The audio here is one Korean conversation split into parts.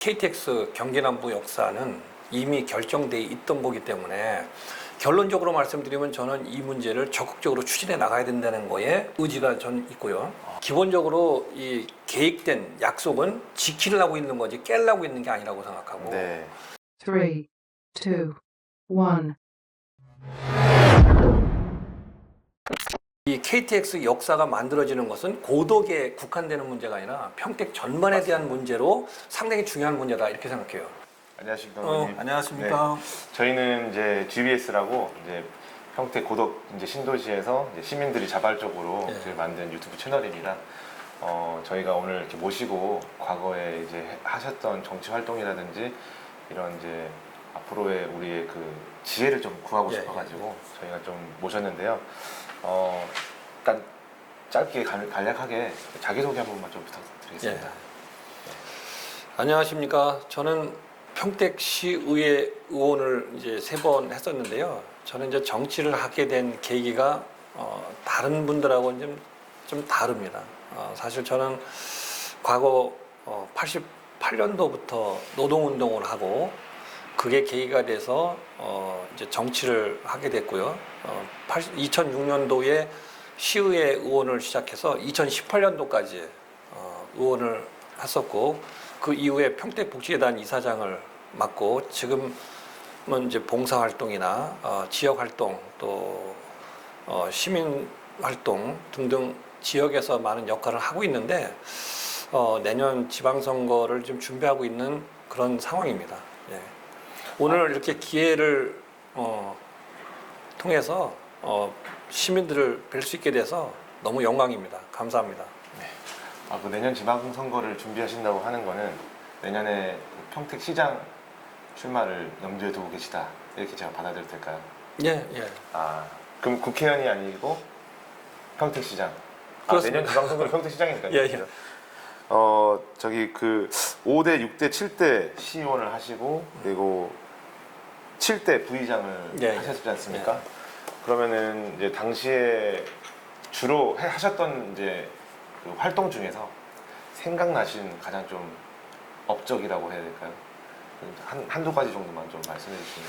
KTX 경기남부 역사는 이미 결정돼 있던 거기 때문에 결론적으로 말씀드리면 저는 이 문제를 적극적으로 추진해 나가야 된다는 거에 의지가 전 있고요. 기본적으로 이 계획된 약속은 지키려고 있는 거지 깨려고 있는 게 아니라고 생각하고. 네. 3, 2, 1. 이 KTX 역사가 만들어지는 것은 고덕에 국한되는 문제가 아니라 평택 전반에 대한 문제로 상당히 중요한 문제다 이렇게 생각해요. 안녕하십니까, 의원님. 안녕하십니까. 네. 저희는 이제 GBS라고 이제 평택 고덕 이제 신도시에서 이제 시민들이 자발적으로 네. 이제 만든 유튜브 채널입니다. 저희가 오늘 이렇게 모시고 과거에 이제 하셨던 정치 활동이라든지 이런 이제 앞으로의 우리의 그 지혜를 좀 구하고 네. 싶어가지고 저희가 좀 모셨는데요. 일단 짧게 간략하게 자기소개 한 번만 좀 부탁드리겠습니다. 예. 안녕하십니까. 저는 평택시의회 의원을 이제 3번 했었는데요. 저는 이제 정치를 하게 된 계기가 다른 분들하고는 좀 다릅니다. 사실 저는 과거 88년도부터 노동운동을 하고 그게 계기가 돼서 이제 정치를 하게 됐고요. 2006년도에 시의회 의원을 시작해서 2018년도까지 의원을 했었고 그 이후에 평택복지재단 이사장을 맡고 지금은 이제 봉사활동이나 지역활동 또 시민활동 등등 지역에서 많은 역할을 하고 있는데 내년 지방선거를 좀 준비하고 있는 그런 상황입니다. 예. 오늘 이렇게 기회를 통해서 시민들을 뵐 수 있게 돼서 너무 영광입니다. 감사합니다. 그 내년 지방선거를 준비하신다고 하는 거는 내년에 그 평택시장 출마를 염두에 두고 계시다 이렇게 제가 받아들여도 될까요? 예, 예. 그럼 국회의원이 아니고 평택시장. 그렇습니다. 내년 지방선거는 평택시장이니까요. 예, 예. 저기 그 5대, 6대, 7대 시의원을 하시고 그리고 7대 부의장을 예, 예. 하셨지 않습니까? 그러면은 이제 당시에 주로 하셨던 이제 그 활동 중에서 생각나신 가장 좀 업적이라고 해야 될까요? 한두 가지 정도만 좀 말씀해 주시면.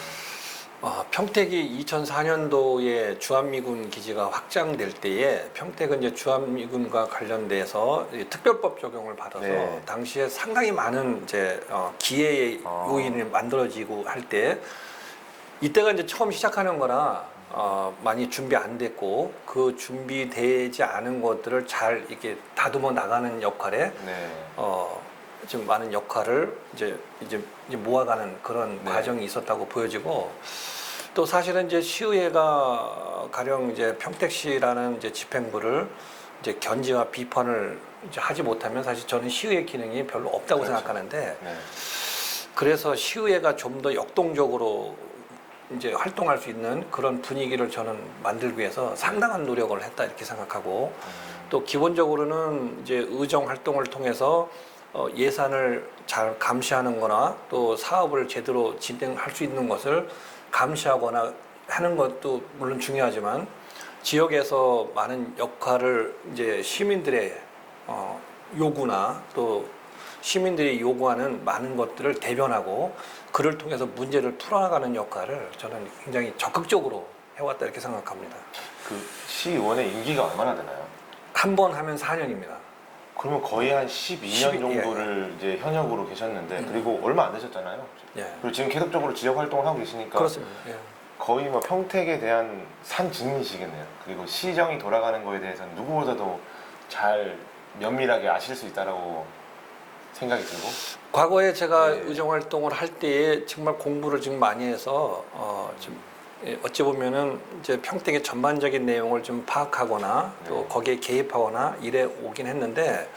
평택이 2004년도에 주한미군 기지가 확장될 때에 평택은 이제 주한미군과 관련돼서 특별법 적용을 받아서 네. 당시에 상당히 많은 이제 기회의 요인이 만들어지고 할 때 이때가 이제 처음 시작하는 거라 많이 준비 안 됐고 그 준비되지 않은 것들을 잘 이렇게 다듬어 나가는 역할에 네. 좀 많은 역할을 이제 모아가는 그런 네. 과정이 있었다고 보여지고 또 사실은 이제 시의회가 가령 이제 평택시라는 이제 집행부를 이제 견제와 비판을 이제 하지 못하면 사실 저는 시의회 기능이 별로 없다고 그렇죠. 생각하는데 네. 그래서 시의회가 좀 더 역동적으로 이제 활동할 수 있는 그런 분위기를 저는 만들기 위해서 상당한 노력을 했다 이렇게 생각하고 또 기본적으로는 이제 의정 활동을 통해서 예산을 잘 감시하는 거나 또 사업을 제대로 진행할 수 있는 것을 감시하거나 하는 것도 물론 중요하지만 지역에서 많은 역할을 이제 시민들의 요구나 또 시민들이 요구하는 많은 것들을 대변하고 그를 통해서 문제를 풀어나가는 역할을 저는 굉장히 적극적으로 해왔다 이렇게 생각합니다. 그 시의원의 임기가 얼마나 되나요? 한 번 하면 4년입니다. 그러면 거의 한 12년 정도를 이제 현역으로 계셨는데 그리고 얼마 안 되셨잖아요. 예. 그리고 지금 계속적으로 지역 활동을 하고 계시니까 그렇습니다. 예. 거의 뭐 평택에 대한 산증인이시겠네요. 그리고 시정이 돌아가는 거에 대해서는 누구보다도 잘 면밀하게 아실 수 있다라고 생각이 들고. 과거에 제가 네. 의정 활동을 할 때에 정말 공부를 좀 많이 해서 좀 어찌 보면은 이제 평택의 전반적인 내용을 좀 파악하거나 또 네. 거기에 개입하거나 이래 오긴 했는데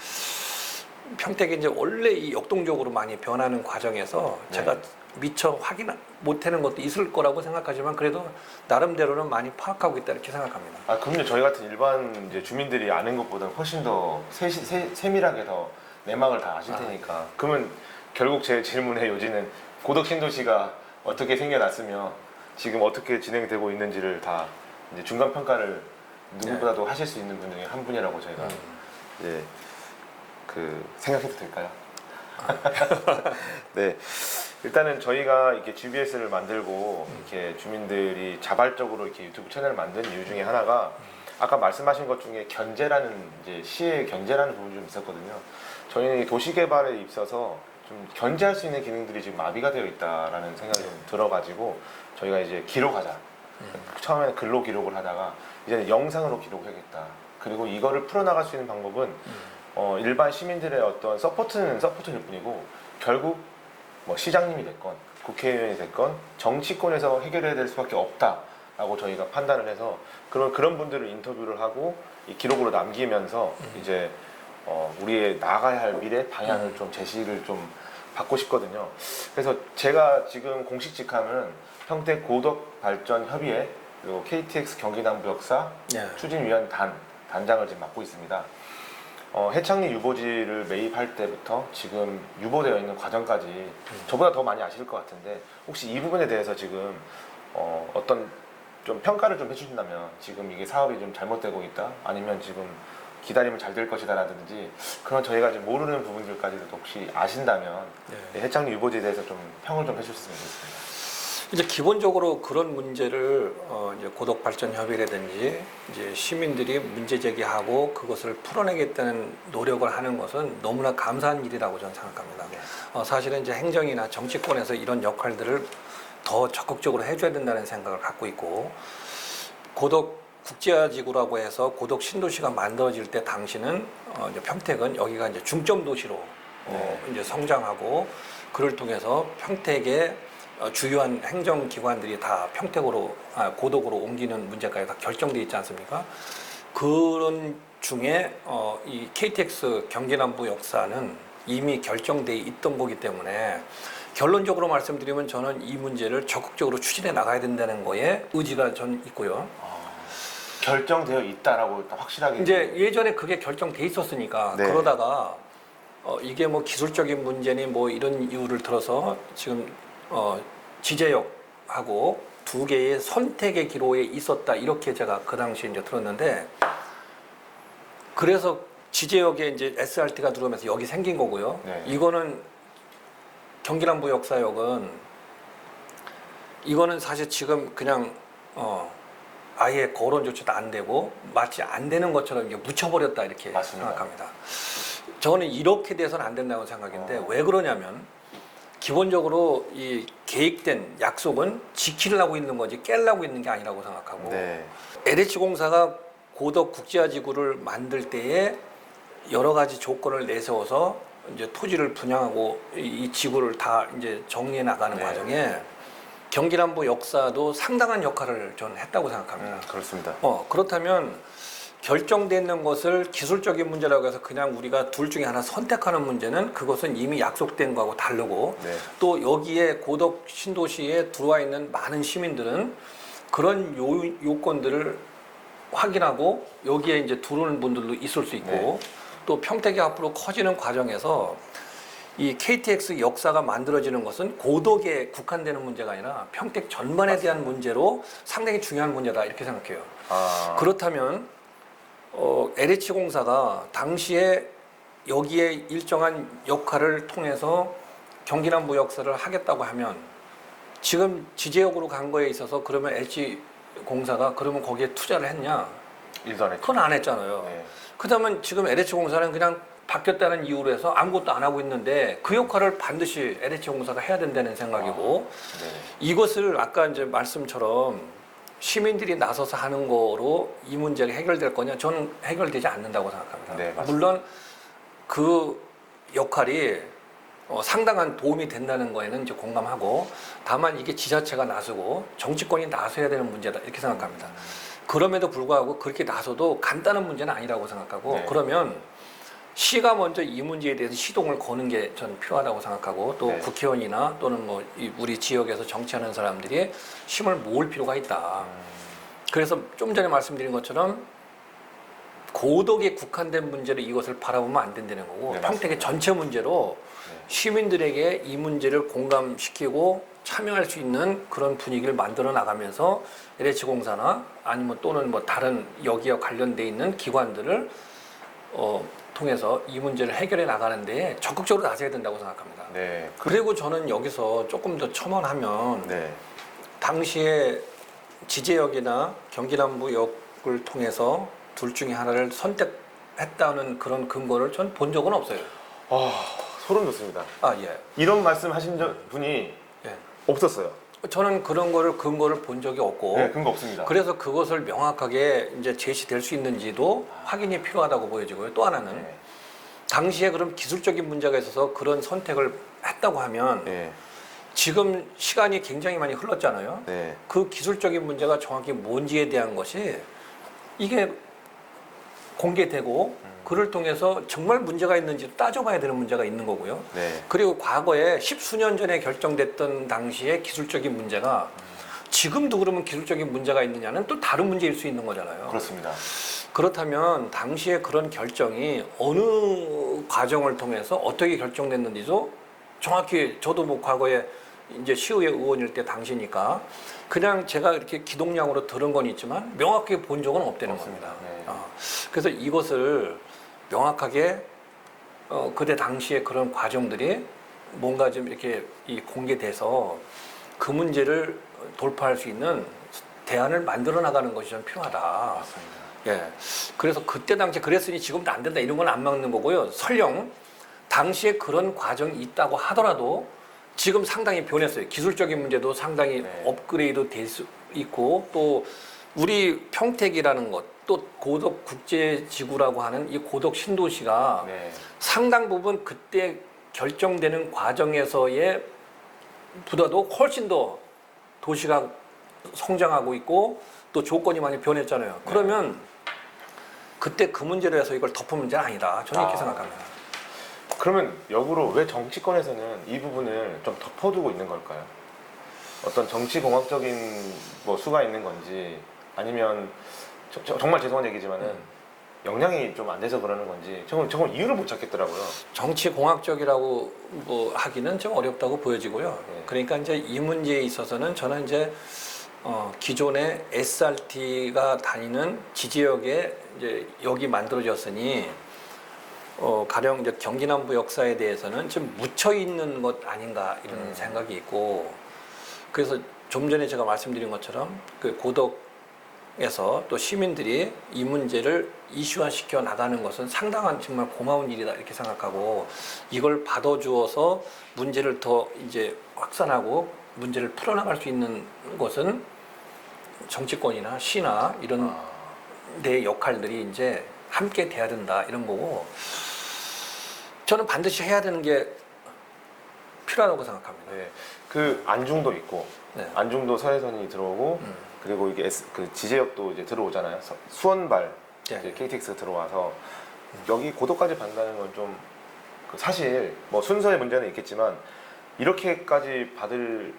평택이 이제 원래 이 역동적으로 많이 변하는 과정에서 네. 제가 미처 확인 못하는 것도 있을 거라고 생각하지만 그래도 나름대로는 많이 파악하고 있다 이렇게 생각합니다. 그럼요. 저희 같은 일반 이제 주민들이 아는 것보다 훨씬 더 세밀하게 더 내막을 다 아실 테니까. 그러면 결국 제 질문의 요지는 고덕 신도시가 어떻게 생겨났으며 지금 어떻게 진행되고 있는지를 다 이제 중간 평가를 누구보다도 하실 수 있는 분 중에 한 분이라고 저희가 이제 그 생각해도 될까요? 네. 일단은 저희가 이렇게 GBS를 만들고 이렇게 주민들이 자발적으로 이렇게 유튜브 채널을 만든 이유 중에 하나가 아까 말씀하신 것 중에 견제라는 이제 시의 견제라는 부분이 좀 있었거든요. 저희는 이 도시개발에 있어서 좀 견제할 수 있는 기능들이 지금 마비가 되어 있다라는 생각이 좀 들어가지고 저희가 이제 기록하자. 처음에는 글로 기록을 하다가 이제는 영상으로 기록하겠다. 그리고 이거를 풀어나갈 수 있는 방법은 일반 시민들의 어떤 서포트는 서포트일 뿐이고 결국 뭐 시장님이 됐건 국회의원이 됐건 정치권에서 해결해야 될 수밖에 없다라고 저희가 판단을 해서 그런 분들을 인터뷰를 하고 이 기록으로 남기면서 이제 우리의 나아가야 할 미래 방향을 좀 제시를 좀 받고 싶거든요. 그래서 제가 지금 공식 직함은 평택 고덕발전협의회 그리고 KTX 경기남부역사 예. 추진위원 단장을 지금 맡고 있습니다. 해창리 유보지를 매입할 때부터 지금 유보되어 있는 과정까지 저보다 더 많이 아실 것 같은데 혹시 이 부분에 대해서 지금 어떤 좀 평가를 좀 해주신다면 지금 이게 사업이 좀 잘못되고 있다 아니면 지금 기다리면 잘 될 것이다 라든지 그런 저희가 지금 모르는 부분들까지도 혹시 아신다면 네. 해창리 유보지에 대해서 좀 평을 좀 해주셨으면 좋겠습니다. 이제 기본적으로 그런 문제를 이제 고덕발전협의라든지 이제 시민들이 문제 제기하고 그것을 풀어내겠다는 노력을 하는 것은 너무나 감사한 일이라고 저는 생각합니다. 사실은 이제 행정이나 정치권에서 이런 역할들을 더 적극적으로 해줘야 된다는 생각을 갖고 있고 고덕 국제지구라고 해서 고덕 신도시가 만들어질 때 당시는 이제 평택은 여기가 이제 중점 도시로 이제 성장하고 그를 통해서 평택의 주요한 행정기관들이 다 평택으로 고덕으로 옮기는 문제까지 다 결정돼 있지 않습니까? 그런 중에 이 KTX 경기남부 역사는 이미 결정돼 있던 거기 때문에 결론적으로 말씀드리면 저는 이 문제를 적극적으로 추진해 나가야 된다는 거에 의지가 전 있고요. 결정되어 있다라고 확실하게 이제 예전에 그게 결정돼 있었으니까 네. 그러다가 이게 뭐 기술적인 문제니 뭐 이런 이유를 들어서 지금 지제역하고 두 개의 선택의 기로에 있었다 이렇게 제가 그 당시에 이제 들었는데 그래서 지제역에 이제 SRT가 들어오면서 여기 생긴 거고요. 네. 이거는 경기남부 역사역은 이거는 사실 지금 그냥 아예 거론조차도 안 되고 마치 안 되는 것처럼 이게 묻혀버렸다 이렇게 맞습니다. 생각합니다. 저는 이렇게 돼서는 안 된다고 생각인데 왜 그러냐면 기본적으로 이 계획된 약속은 지키려고 있는 거지 깨려고 있는 게 아니라고 생각하고 네. LH공사가 고덕 국제화지구를 만들 때에 여러 가지 조건을 내세워서 이제 토지를 분양하고 이 지구를 다 이제 정리해 나가는 네. 과정에 경기남부 역사도 상당한 역할을 저는 했다고 생각합니다. 그렇습니다. 그렇다면 결정되는 것을 기술적인 문제라고 해서 그냥 우리가 둘 중에 하나 선택하는 문제는 그것은 이미 약속된 거하고 다르고 네. 또 여기에 고덕 신도시에 들어와 있는 많은 시민들은 그런 요건들을 확인하고 여기에 이제 들어오는 분들도 있을 수 있고 네. 또 평택이 앞으로 커지는 과정에서 이 KTX 역사가 만들어지는 것은 고덕에 국한되는 문제가 아니라 평택 전반에 대한 문제로 상당히 중요한 문제다 이렇게 생각해요. 그렇다면 LH공사가 당시에 여기에 일정한 역할을 통해서 경기남부 역사를 하겠다고 하면 지금 지제역으로 간 거에 있어서 그러면 LH공사가 그러면 거기에 투자를 했냐? 일도 안 했죠. 그건 안 했잖아요. 네. 그렇다면 지금 LH공사는 그냥 바뀌었다는 이유로 해서 아무것도 안 하고 있는데 그 역할을 반드시 LH공사가 해야 된다는 생각이고 네. 이것을 아까 이제 말씀처럼 시민들이 나서서 하는 거로 이 문제가 해결될 거냐? 저는 해결되지 않는다고 생각합니다. 네, 맞습니다. 물론 그 역할이 상당한 도움이 된다는 거에는 이제 공감하고 다만 이게 지자체가 나서고 정치권이 나서야 되는 문제다 이렇게 생각합니다. 그럼에도 불구하고 그렇게 나서도 간단한 문제는 아니라고 생각하고 네. 그러면 시가 먼저 이 문제에 대해서 시동을 거는 게 저는 필요하다고 생각하고 또 네. 국회의원이나 또는 뭐 우리 지역에서 정치하는 사람들이 힘을 모을 필요가 있다. 그래서 좀 전에 말씀드린 것처럼 고덕에 국한된 문제로 이것을 바라보면 안 된다는 거고 네, 평택의 맞습니다. 전체 문제로 네. 시민들에게 이 문제를 공감시키고 참여할 수 있는 그런 분위기를 만들어 나가면서 LH공사나 아니면 또는 뭐 다른 여기와 관련돼 있는 기관들을 통해서 이 문제를 해결해 나가는데 적극적으로 나서야 된다고 생각합니다. 네. 그리고 저는 여기서 조금 더 첨언하면 네. 당시에 지제역이나 경기남부역을 통해서 둘 중에 하나를 선택했다는 그런 근거를 전 본 적은 없어요. 아, 소름 돋습니다. 아, 예. 이런 말씀 하신 분이 예. 없었어요. 저는 그런 거를 근거를 본 적이 없고 네, 근거 없습니다. 그래서 그것을 명확하게 이제 제시될 수 있는지도 확인이 필요하다고 보여지고요. 또 하나는 네. 당시에 그럼 기술적인 문제가 있어서 그런 선택을 했다고 하면 네. 지금 시간이 굉장히 많이 흘렀잖아요. 네. 그 기술적인 문제가 정확히 뭔지에 대한 것이 이게 공개되고 그를 통해서 정말 문제가 있는지 따져봐야 되는 문제가 있는 거고요. 네. 그리고 과거에 십수년 전에 결정됐던 당시의 기술적인 문제가 지금도 그러면 기술적인 문제가 있느냐는 또 다른 문제일 수 있는 거잖아요. 그렇습니다. 그렇다면 당시에 그런 결정이 어느 과정을 통해서 어떻게 결정됐는지도 정확히 저도 뭐 과거에 이제 시의회 의원일 때 당시니까 그냥 제가 이렇게 기동량으로 들은 건 있지만 명확하게 본 적은 없다는 없습니다. 겁니다. 네. 그래서 이것을 명확하게 그때 당시에 그런 과정들이 뭔가 좀 이렇게 공개돼서 그 문제를 돌파할 수 있는 대안을 만들어 나가는 것이 좀 필요하다. 맞습니다. 예. 그래서 그때 당시에 그랬으니 지금도 안 된다 이런 건 안 막는 거고요. 설령 당시에 그런 과정이 있다고 하더라도 지금 상당히 변했어요. 기술적인 문제도 상당히 네. 업그레이드 될 수 있고 또 우리 평택이라는 것, 또 고덕 국제지구라고 하는 이 고덕 신도시가 네. 상당 부분 그때 결정되는 과정에서의 보다도 훨씬 더 도시가 성장하고 있고 또 조건이 많이 변했잖아요. 그러면 그때 그 문제로 해서 이걸 덮은 문제는 아니다. 저는 이렇게 생각합니다. 그러면 역으로 왜 정치권에서는 이 부분을 좀 덮어두고 있는 걸까요? 어떤 정치공학적인 뭐 수가 있는 건지 아니면 정말 죄송한 얘기지만은 역량이 좀 안 돼서 그러는 건지 저건 이유를 못 찾겠더라고요. 정치 공학적이라고 뭐 하기는 좀 어렵다고 보여지고요. 네. 그러니까 이제 이 문제에 있어서는 저는 이제 기존의 SRT가 다니는 지지역에 이제 역이 만들어졌으니 가령 이제 경기남부 역사에 대해서는 좀 묻혀 있는 것 아닌가 이런 생각이 있고 그래서 좀 전에 제가 말씀드린 것처럼 그 고덕에서 또 시민들이 이 문제를 이슈화시켜 나가는 것은 상당한 정말 고마운 일이다 이렇게 생각하고 이걸 받아주어서 문제를 더 이제 확산하고 문제를 풀어나갈 수 있는 것은 정치권이나 시나 이런 내 역할들이 이제 함께 돼야 된다 이런 거고 저는 반드시 해야 되는 게 필요하다고 생각합니다. 네. 그 안중도 있고 네. 안중도 서해선이 들어오고 그리고 이게 그 지제역도 이제 들어오잖아요. 수원발 네. 이제 KTX 들어와서 여기 고도까지 받는다는 건 좀 사실 뭐 순서의 문제는 있겠지만 이렇게까지 받을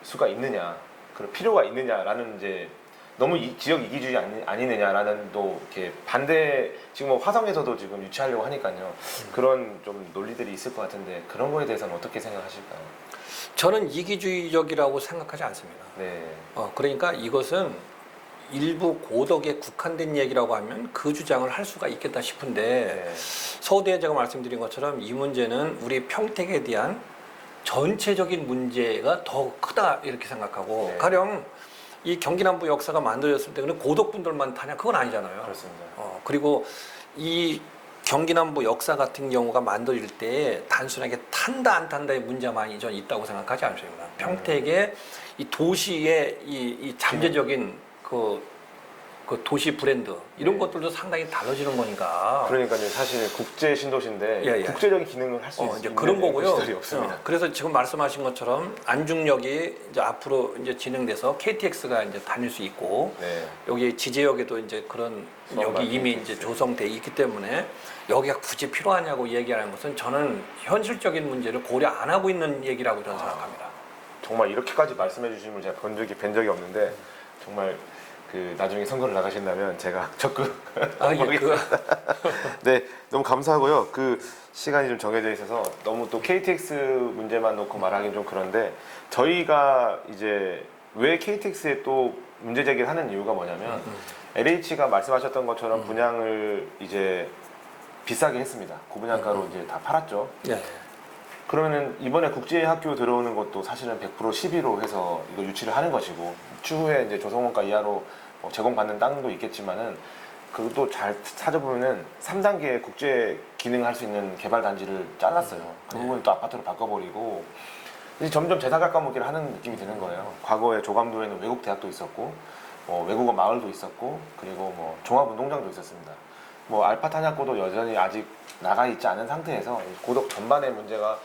수가 있느냐, 그런 필요가 있느냐라는 이제 너무 지역 이기주의 아니느냐라는 또 이렇게 반대 지금 뭐 화성에서도 지금 유치하려고 하니까요. 그런 좀 논리들이 있을 것 같은데 그런 거에 대해서는 어떻게 생각하실까요? 저는 이기주의적이라고 생각하지 않습니다. 네. 그러니까 이것은 일부 고덕에 국한된 얘기라고 하면 그 주장을 할 수가 있겠다 싶은데 네. 서두에 제가 말씀드린 것처럼 이 문제는 우리 평택에 대한 전체적인 문제가 더 크다 이렇게 생각하고 네. 가령 이 경기남부 역사가 만들어졌을 때는 고덕분들만 타냐 그건 아니잖아요. 그렇습니다. 그리고 이 경기남부 역사 같은 경우가 만들어질 때 단순하게 탄다 안 탄다의 문제만이 전 있다고 생각하지 않습니다. 평택의 이 도시의 이 잠재적인 그 도시 브랜드 이런 네. 것들도 상당히 달라지는 거니까. 그러니까요. 사실 국제 신도시인데 예, 예. 국제적인 기능을 할 수 이제 있는 그런 거고요. 시설이 없습니다. 그래서 지금 말씀하신 것처럼 안중역이 이제 앞으로 이제 진행돼서 KTX가 이제 다닐 수 있고 네. 여기 지제역에도 이제 그런 수원발 여기 이미 KTX. 이제 조성돼 있기 때문에 여기가 굳이 필요하냐고 얘기하는 것은 저는 현실적인 문제를 고려 안 하고 있는 얘기라고 저는 생각합니다. 정말 이렇게까지 말씀해 주신 분 제가 본 적이 없는데 정말 그 나중에 선거를 나가신다면 제가 적극 네, 너무 감사하고요. 그 시간이 좀 정해져 있어서 너무 또 KTX 문제만 놓고 말하기는 좀 그런데 저희가 이제 왜 KTX에 또 문제 제기를 하는 이유가 뭐냐면 LH가 말씀하셨던 것처럼 분양을 이제 비싸게 했습니다. 고분양가로 이제 다 팔았죠. 예. 그러면은 이번에 국제학교 들어오는 것도 사실은 100% 시비로 해서 이거 유치를 하는 것이고 추후에 이제 조성원가 이하로 제공받는 땅도 있겠지만은 그것도 잘 찾아보면은 3단계 국제 기능할 수 있는 개발 단지를 잘랐어요. 그 부분을 또 아파트로 바꿔버리고 이제 점점 제사각 까먹기를 하는 느낌이 드는 거예요. 과거에 조감도에는 외국 대학도 있었고 외국어 마을도 있었고 그리고 종합운동장도 있었습니다. 알파 탄약고도 여전히 아직 나가 있지 않은 상태에서 고덕 전반의 문제가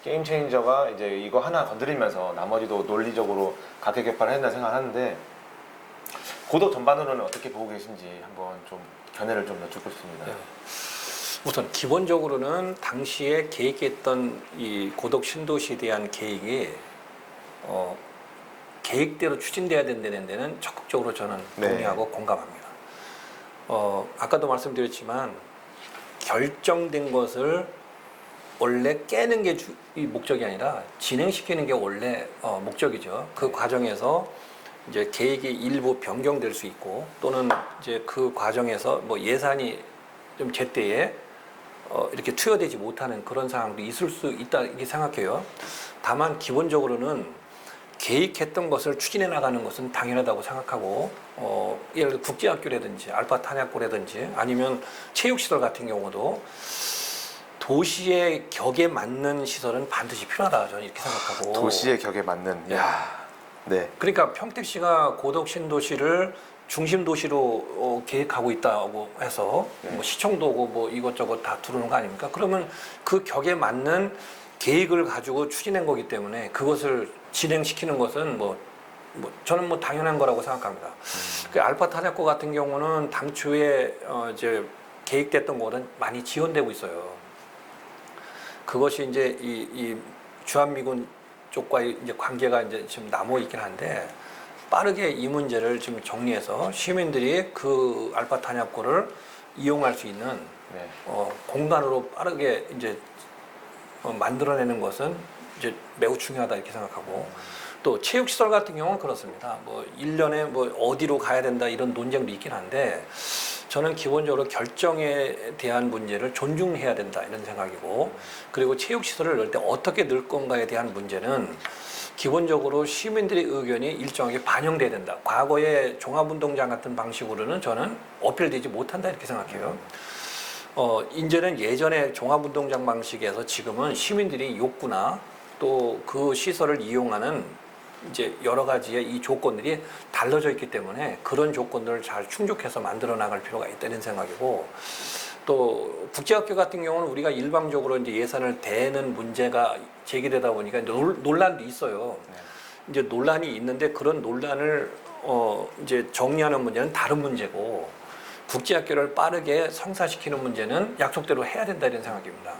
게임 체인저가 이제 이거 하나 건드리면서 나머지도 논리적으로 각계 개발을 했나 생각하는데 고덕 전반으로는 어떻게 보고 계신지 한번 좀 견해를 좀 여쭙고 싶습니다. 네. 우선 기본적으로는 당시에 계획했던 이 고덕 신도시에 대한 계획이 계획대로 추진돼야 된다는 데는 적극적으로 저는 네. 동의하고 공감합니다. 아까도 말씀드렸지만 결정된 것을 원래 깨는 게 이 목적이 아니라 진행시키는 게 원래 목적이죠. 그 과정에서 이제 계획이 일부 변경될 수 있고 또는 이제 그 과정에서 예산이 좀 제때에 이렇게 투여되지 못하는 그런 상황도 있을 수 있다 이렇게 생각해요. 다만 기본적으로는 계획했던 것을 추진해 나가는 것은 당연하다고 생각하고 예를 들어 국제학교라든지 알파 탄약고라든지 아니면 체육시설 같은 경우도 도시의 격에 맞는 시설은 반드시 필요하다 저는 이렇게 생각하고 도시의 격에 맞는. 네. 그러니까 평택시가 고덕 신도시를 중심 도시로 계획하고 있다고 해서 시청도 오고 이것저것 다 들어오는 거 아닙니까? 그러면 그 격에 맞는 계획을 가지고 추진한 거기 때문에 그것을 진행시키는 것은 저는 당연한 거라고 생각합니다. 그 알파 탄약고 같은 경우는 당초에 이제 계획됐던 거는 많이 지연되고 있어요. 그것이 이제 이 주한미군 쪽과의 이제 관계가 이제 지금 남아 있긴 한데 빠르게 이 문제를 지금 정리해서 시민들이 그 알파 탄약고를 이용할 수 있는 네. 공간으로 빠르게 이제 만들어내는 것은 이제 매우 중요하다 이렇게 생각하고 또 체육시설 같은 경우는 그렇습니다. 1년에 어디로 가야 된다 이런 논쟁도 있긴 한데 저는 기본적으로 결정에 대한 문제를 존중해야 된다 이런 생각이고 그리고 체육시설을 넣을 때 어떻게 넣을 건가에 대한 문제는 기본적으로 시민들의 의견이 일정하게 반영돼야 된다. 과거의 종합운동장 같은 방식으로는 저는 어필되지 못한다 이렇게 생각해요. 이제는 예전에 종합운동장 방식에서 지금은 시민들이 욕구나 또 그 시설을 이용하는 이제 여러 가지의 이 조건들이 달라져 있기 때문에 그런 조건들을 잘 충족해서 만들어 나갈 필요가 있다는 생각이고 또 국제학교 같은 경우는 우리가 일방적으로 이제 예산을 대는 문제가 제기되다 보니까 논란도 있어요. 이제 논란이 있는데 그런 논란을 이제 정리하는 문제는 다른 문제고 국제학교를 빠르게 성사시키는 문제는 약속대로 해야 된다 이런 생각입니다.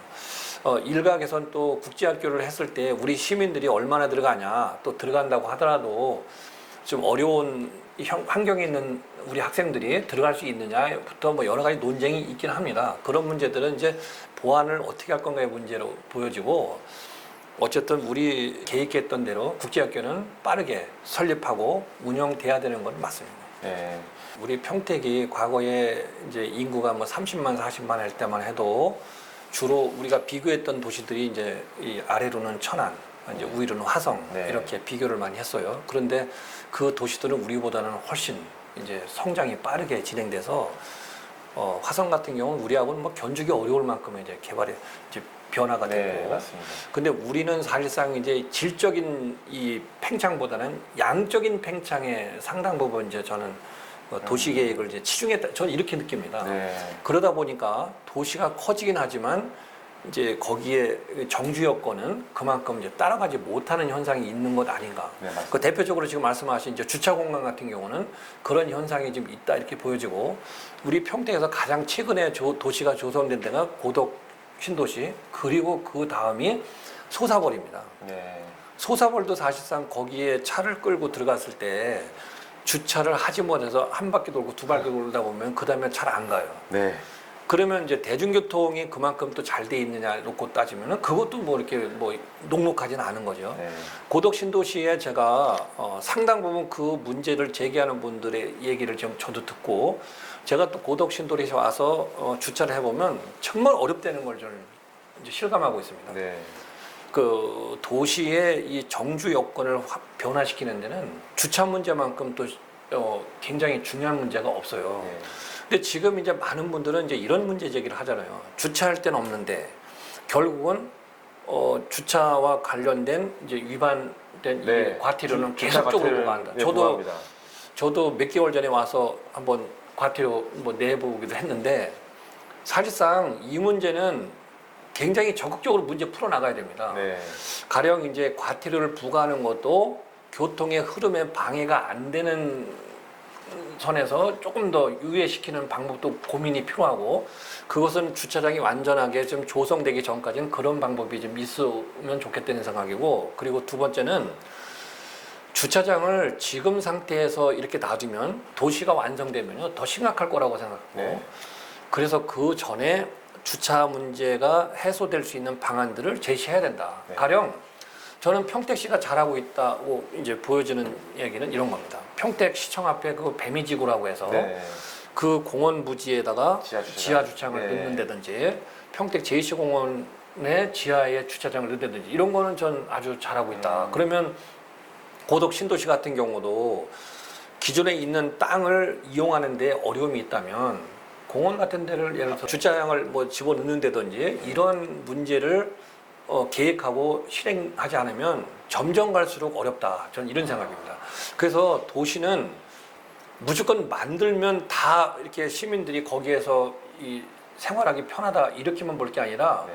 일각에선 또 국제학교를 했을 때 우리 시민들이 얼마나 들어가냐 또 들어간다고 하더라도 좀 어려운 환경에 있는 우리 학생들이 들어갈 수 있느냐부터 여러 가지 논쟁이 있긴 합니다. 그런 문제들은 이제 보완을 어떻게 할 건가의 문제로 보여지고 어쨌든 우리 계획했던 대로 국제학교는 빠르게 설립하고 운영돼야 되는 건 맞습니다. 네. 우리 평택이 과거에 이제 인구가 30만 40만 할 때만 해도 주로 우리가 비교했던 도시들이 이제 이 아래로는 천안, 이제 위로는 화성 네. 이렇게 비교를 많이 했어요. 그런데 그 도시들은 우리보다는 훨씬 이제 성장이 빠르게 진행돼서 화성 같은 경우는 우리하고는 견주기 어려울 만큼 이제 개발이 이제 변화가 네, 되고. 맞습니다. 근데 우리는 사실상 이제 질적인 이 팽창보다는 양적인 팽창에 상당 부분 이제 저는 도시 계획을 이제 치중했다. 저는 이렇게 느낍니다. 네. 그러다 보니까 도시가 커지긴 하지만 이제 거기에 정주 여건은 그만큼 이제 따라가지 못하는 현상이 있는 것 아닌가. 네, 맞습니다. 그 대표적으로 지금 말씀하신 이제 주차 공간 같은 경우는 그런 현상이 좀 있다 이렇게 보여지고 우리 평택에서 가장 최근에 도시가 조성된 데가 고덕 신도시 그리고 그 다음이 소사벌입니다. 네. 소사벌도 사실상 거기에 차를 끌고 들어갔을 때 주차를 하지 못해서 한 바퀴 돌고 두 바퀴 돌다 보면 그 다음에 잘 안 가요. 네. 그러면 이제 대중교통이 그만큼 또 잘 돼 있느냐 놓고 따지면은 그것도 뭐 이렇게 뭐 녹록하지는 않은 거죠. 네. 고덕 신도시에 제가 상당 부분 그 문제를 제기하는 분들의 얘기를 좀 저도 듣고 제가 또 고덕 신도시에 와서 주차를 해보면 정말 어렵다는 걸 저는 이제 실감하고 있습니다. 네. 그 도시의 이 정주 여건을 변화시키는 데는 주차 문제만큼 또 굉장히 중요한 문제가 없어요. 네. 근데 지금 이제 많은 분들은 이제 이런 문제 제기를 하잖아요. 주차할 데는 없는데 결국은 주차와 관련된 이제 위반된 네. 이 과태료는 주차 계속적으로 과태료는, 부과한다. 네, 부과합니다. 저도 몇 개월 전에 와서 한번 과태료 뭐 내보기도 했는데 사실상 이 문제는 굉장히 적극적으로 문제 풀어 나가야 됩니다. 네. 가령 이제 과태료를 부과하는 것도 교통의 흐름에 방해가 안 되는 선에서 조금 더 유예시키는 방법도 고민이 필요하고 그것은 주차장이 완전하게 좀 조성되기 전까지는 그런 방법이 좀 있으면 좋겠다는 생각이고 그리고 두 번째는 주차장을 지금 상태에서 이렇게 놔두면 도시가 완성되면요 더 심각할 거라고 생각하고 네. 그래서 그 전에 주차 문제가 해소될 수 있는 방안들을 제시해야 된다. 네. 가령 저는 평택시가 잘하고 있다고 이제 보여지는 얘기는 이런 겁니다. 평택시청 앞에 그 배미지구라고 해서 네. 그 공원 부지에다가 지하주차장. 지하 주차장을 네. 넣는다든지 평택 제2시공원의 지하에 주차장을 넣는다든지 이런 거는 전 아주 잘하고 있다. 그러면 고덕 신도시 같은 경우도 기존에 있는 땅을 이용하는 데 어려움이 있다면 공원 같은 데를 예를 들어서 주차장을 뭐 집어넣는다든지 이런 문제를 계획하고 실행하지 않으면 점점 갈수록 어렵다. 저는 이런 생각입니다. 그래서 도시는 무조건 만들면 다 이렇게 시민들이 거기에서 이 생활하기 편하다 이렇게만 볼 게 아니라 네.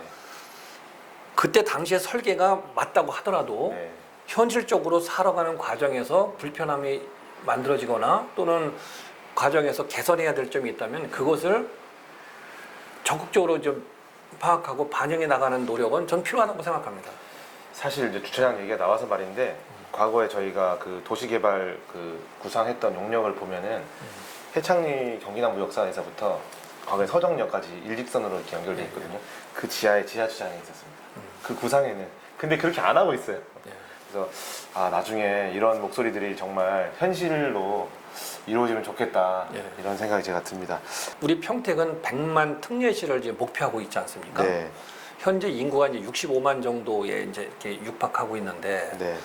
그때 당시에 설계가 맞다고 하더라도 네. 현실적으로 살아가는 과정에서 불편함이 만들어지거나 또는 과정에서 개선해야 될 점이 있다면 그것을 적극적으로 좀 파악하고 반영해 나가는 노력은 전 필요하다고 생각합니다. 사실 이제 주차장 얘기가 나와서 말인데 과거에 저희가 그 도시개발 그 구상했던 용역을 보면은 해창리 경기남부역사에서부터 과거에 서정역까지 일직선으로 이렇게 연결돼 있거든요. 그 지하에 지하주차장이 있었습니다. 그 구상에는 근데 그렇게 안 하고 있어요. 네. 그래서 나중에 이런 목소리들이 정말 현실로 이루어지면 좋겠다 네. 이런 생각이 제가 듭니다. 우리 평택은 100만 특례시를 이제 목표하고 있지 않습니까? 네, 현재 인구가 이제 65만 정도에 이제 이렇게 육박하고 있는데 네,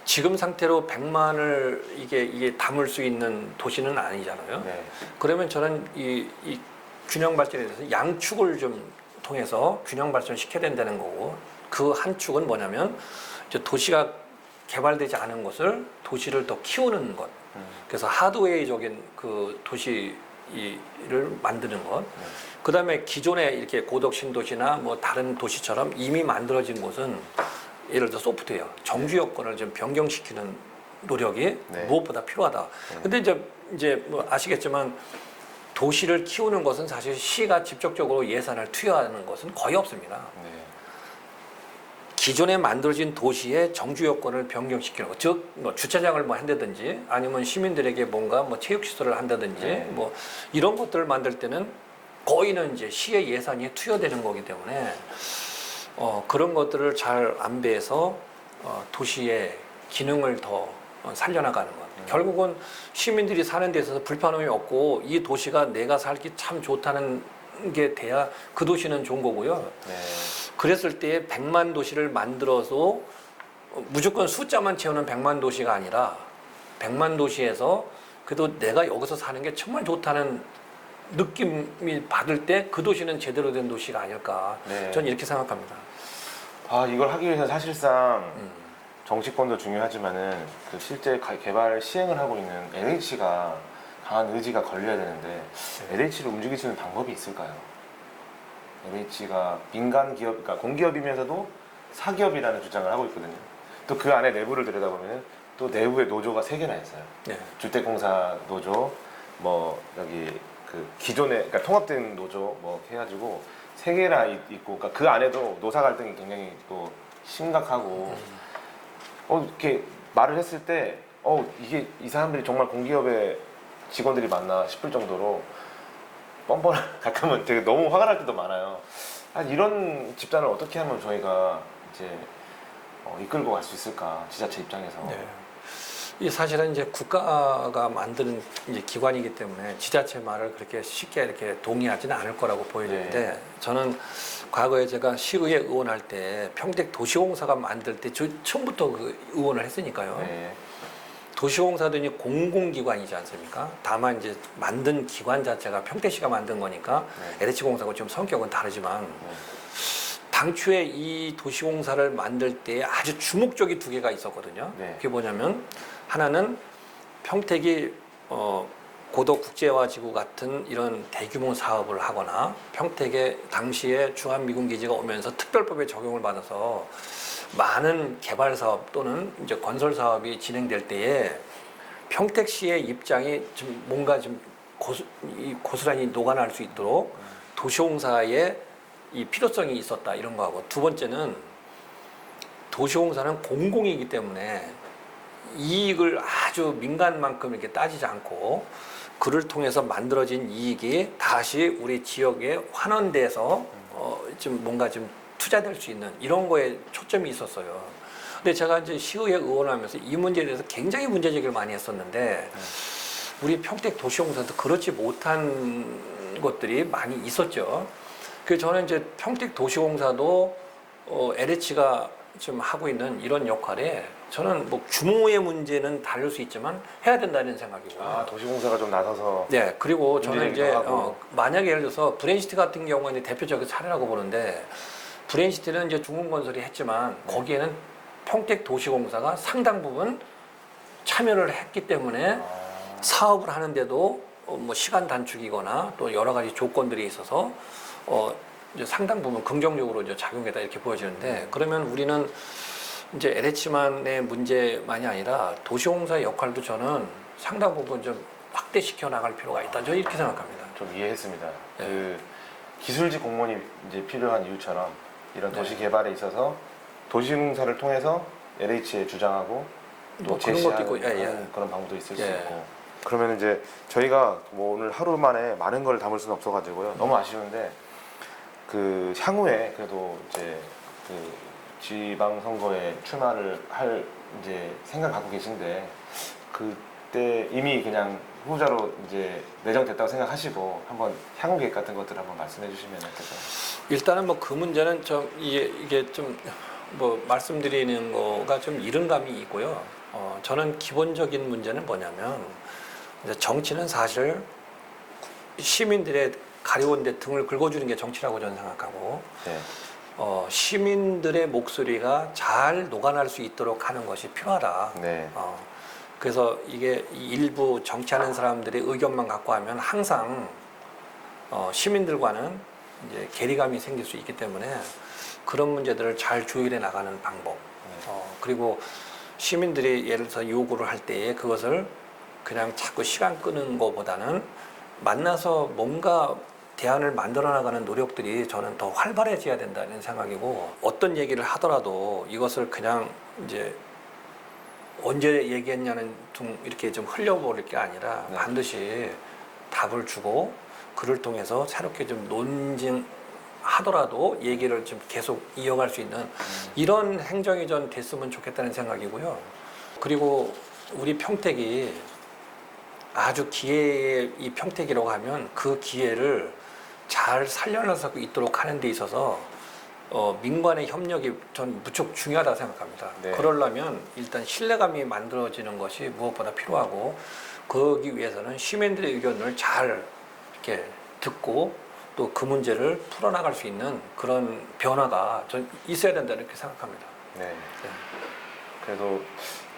지금 상태로 100만을 이게 담을 수 있는 도시는 아니잖아요. 네, 그러면 저는 이 균형 발전에 대해서 양축을 좀 통해서 균형 발전 시켜야 된다는 거고 그 한 축은 뭐냐면 이제 도시가 개발되지 않은 것을 도시를 더 키우는 것. 그래서 하드웨이적인 그 도시를 만드는 것. 그 다음에 기존에 이렇게 고덕 신도시나 뭐 다른 도시처럼 이미 만들어진 곳은 예를 들어 소프트웨어, 정주 여건을 좀 변경시키는 노력이 네. 무엇보다 필요하다. 근데 이제 뭐 아시겠지만 도시를 키우는 것은 사실 시가 직접적으로 예산을 투여하는 것은 거의 없습니다. 네. 기존에 만들어진 도시의 정주 여건을 변경시키는 것, 즉 뭐 주차장을 뭐 한다든지 아니면 시민들에게 뭔가 뭐 체육시설을 한다든지 네. 뭐 이런 것들을 만들 때는 거의는 이제 시의 예산이 투여되는 거기 때문에 그런 것들을 잘 안배해서 도시의 기능을 더 살려나가는 것. 결국은 시민들이 사는 데 있어서 불편함이 없고 이 도시가 내가 살기 참 좋다는 게 돼야 그 도시는 좋은 거고요. 네. 그랬을 때 100만 도시를 만들어서 무조건 숫자만 채우는 100만 도시가 아니라 100만 도시에서 그래도 내가 여기서 사는 게 정말 좋다는 느낌이 받을 때 그 도시는 제대로 된 도시가 아닐까. 네. 저는 이렇게 생각합니다. 이걸 하기 위해서 사실상 정치권도 중요하지만은 그 실제 개발 시행을 하고 있는 LH가 강한 의지가 걸려야 되는데 LH를 움직일 수 있는 방법이 있을까요? LH가 민간 기업, 그러니까 공기업이면서도 사기업이라는 주장을 하고 있거든요. 또 그 안에 내부를 들여다보면 또 내부에 노조가 3개나 있어요. 네. 주택공사 노조, 뭐 여기 그 기존에 그러니까 통합된 노조 뭐 해가지고 3개나 있고, 그러니까 그 안에도 노사 갈등이 굉장히 또 심각하고 이렇게 말을 했을 때 이게 이 사람들이 정말 공기업의 직원들이 맞나 싶을 정도로 뻔뻔한 가끔은 되게 너무 화가 날 때도 많아요. 아, 이런 집단을 어떻게 하면 저희가 이제 이끌고 갈 수 있을까, 지자체 입장에서. 네. 이 사실은 이제 국가가 만드는 이제 기관이기 때문에 지자체 말을 그렇게 쉽게 이렇게 동의하지는 않을 거라고 보이는데 네. 저는 과거에 제가 시의회 의원할 때 평택 도시공사가 만들 때 처음부터 그 의원을 했으니까요. 네. 도시공사도 이제 공공기관이지 않습니까? 다만 이제 만든 기관 자체가 평택시가 만든 거니까 네. LH공사하고 좀 성격은 다르지만 네. 당초에 이 도시공사를 만들 때 아주 주목적인 두 개가 있었거든요. 네. 그게 뭐냐면 하나는 평택이 고도국제화지구 같은 이런 대규모 사업을 하거나 평택에 당시에 주한미군기지가 오면서 특별법에 적용을 받아서 많은 개발 사업 또는 이제 건설 사업이 진행될 때에 평택시의 입장이 좀 뭔가 좀 고스란히 녹아날 수 있도록 도시공사의 이 필요성이 있었다 이런 거하고 두 번째는 도시공사는 공공이기 때문에 이익을 아주 민간만큼 이렇게 따지지 않고 그를 통해서 만들어진 이익이 다시 우리 지역에 환원돼서 좀 뭔가 좀 투자될 수 있는 이런 거에 초점이 있었어요. 근데 제가 이제 시의회 의원하면서 이 문제에 대해서 굉장히 문제 제기를 많이 했었는데 우리 평택 도시공사도 그렇지 못한 것들이 많이 있었죠. 그래서 저는 이제 평택 도시공사도 LH가 지금 하고 있는 이런 역할에 저는 뭐 규모의 문제는 다를 수 있지만 해야 된다는 생각이고. 아, 도시공사가 좀 나서서. 네, 그리고 저는 이제 하고. 만약에 예를 들어서 브레인시티 같은 경우는 대표적인 사례라고 보는데 브레인시티는 이제 중공건설이 했지만 거기에는 평택 도시공사가 상당 부분 참여를 했기 때문에 사업을 하는데도 뭐 시간 단축이거나 또 여러 가지 조건들이 있어서 이제 상당 부분 긍정적으로 이제 작용했다 이렇게 보여지는데 그러면 우리는 이제 LH만의 문제만이 아니라 도시공사의 역할도 저는 상당 부분 좀 확대시켜 나갈 필요가 있다. 저는 이렇게 생각합니다. 좀 이해했습니다. 네. 그 기술직 공무원이 이제 필요한 이유처럼 이런 도시 네. 개발에 있어서 도시공사를 통해서 LH에 주장하고 또 뭐 그런 제시하는 것도 있고, 예, 예. 그런 방법도 있을 수 예. 있고. 그러면 이제 저희가 뭐 오늘 하루 만에 많은 걸 담을 수는 없어가지고요. 너무 아쉬운데 그 향후에 그래도 이제 그 지방선거에 출마를 할 이제 생각 갖고 계신데 그때 이미 그냥 후보자로 이제 내정됐다고 생각하시고 한번 향후 계획 같은 것들 한번 말씀해 주시면 어떨까요? 일단은 뭐 그 문제는 좀 이게 좀 뭐 말씀드리는 거가 좀 이른 감이 있고요. 저는 기본적인 문제는 뭐냐면 이제 정치는 사실 시민들의 가려운 데 등을 긁어주는 게 정치라고 저는 생각하고 네. 시민들의 목소리가 잘 녹아날 수 있도록 하는 것이 필요하다. 네. 그래서 이게 일부 정치하는 사람들의 의견만 갖고 하면 항상 시민들과는 이제 괴리감이 생길 수 있기 때문에 그런 문제들을 잘 조율해 나가는 방법. 그리고 시민들이 예를 들어서 요구를 할 때에 그것을 그냥 자꾸 시간 끄는 것보다는 만나서 뭔가 대안을 만들어 나가는 노력들이 저는 더 활발해져야 된다는 생각이고 어떤 얘기를 하더라도 이것을 그냥 이제 언제 얘기했냐는 좀 이렇게 좀 흘려버릴 게 아니라 네. 반드시 답을 주고 그를 통해서 새롭게 좀 논증하더라도 얘기를 좀 계속 이어갈 수 있는 이런 행정이 전 됐으면 좋겠다는 생각이고요. 그리고 우리 평택이 아주 기회의 이 평택이라고 하면 그 기회를 잘 살려놔서 있도록 하는 데 있어서 민관의 협력이 전 무척 중요하다고 생각합니다. 네. 그러려면 일단 신뢰감이 만들어지는 것이 무엇보다 필요하고 그러기 위해서는 시민들의 의견을 잘 이렇게 듣고 또 그 문제를 풀어나갈 수 있는 그런 변화가 전 있어야 된다 이렇게 생각합니다. 네. 네. 그래도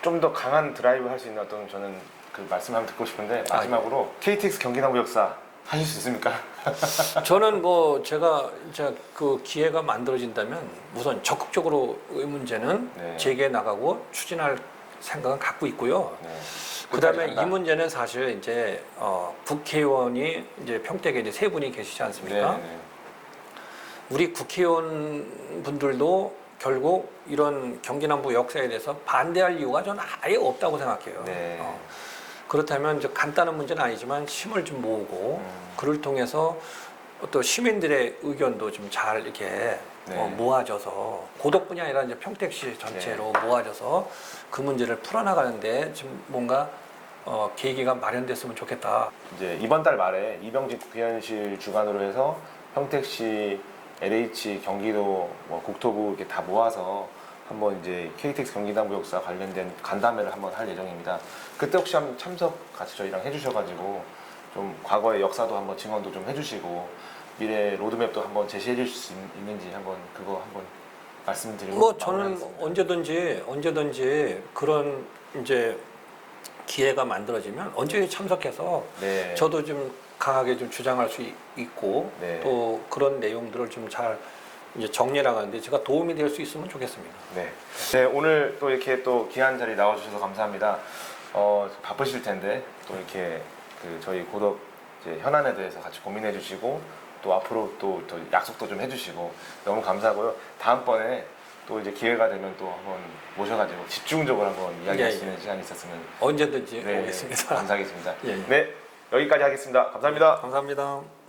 좀 더 강한 드라이브 할 수 있는 어떤 저는 그 말씀 한번 듣고 싶은데 마지막으로 KTX 경기남부 역사 하실 수 있습니까? 저는 뭐 제가 그 기회가 만들어진다면 우선 적극적으로 이 문제는 네. 제기해 나가고 추진할 생각은 갖고 있고요. 네. 그다음에 끝까지 이 문제는 사실 이제 국회의원이 이제 평택에 이제 세 분이 계시지 않습니까? 네, 네. 우리 국회의원 분들도 결국 이런 경기남부 역사에 대해서 반대할 이유가 저는 아예 없다고 생각해요. 네. 그렇다면 이제 간단한 문제는 아니지만 힘을 좀 모으고 그를 통해서 또 시민들의 의견도 좀 잘 이렇게 네. 모아져서 고덕뿐이 아니라 이제 평택시 전체로 모아져서 그 문제를 풀어나가는데 좀 뭔가 계기가 마련됐으면 좋겠다. 이제 이번 달 말에 이병진 국회의원실 주관으로 해서 평택시, LH, 경기도, 뭐 국토부 이렇게 다 모아서 한번 이제 KTX 경기남부역사 관련된 간담회를 한번 할 예정입니다. 그때 혹시 한번 참석 같이 저희랑 해주셔가지고 좀 과거의 역사도 한번 증언도 좀 해주시고 미래 로드맵도 한번 제시해 주실 수 있는지 한번 그거 한번 말씀드리고 뭐 저는 마무리하겠습니다. 언제든지 그런 이제 기회가 만들어지면 언제든지 참석해서 네. 저도 좀 강하게 좀 주장할 수 있고 네. 또 그런 내용들을 좀 잘 이제 정리해나가는데 제가 도움이 될 수 있으면 좋겠습니다. 네. 네, 오늘 또 이렇게 또 귀한 자리 나와주셔서 감사합니다. 바쁘실 텐데 또 이렇게 그 저희 고덕 이제 현안에 대해서 같이 고민해 주시고 또 앞으로 또 약속도 좀 해주시고 너무 감사하고요. 다음번에 또 이제 기회가 되면 또 한번 모셔가지고 집중적으로 한번 이야기할 수 있는 시간이 있었으면 언제든지 네, 오겠습니다. 감사하겠습니다. 예. 네, 여기까지 하겠습니다. 감사합니다. 감사합니다.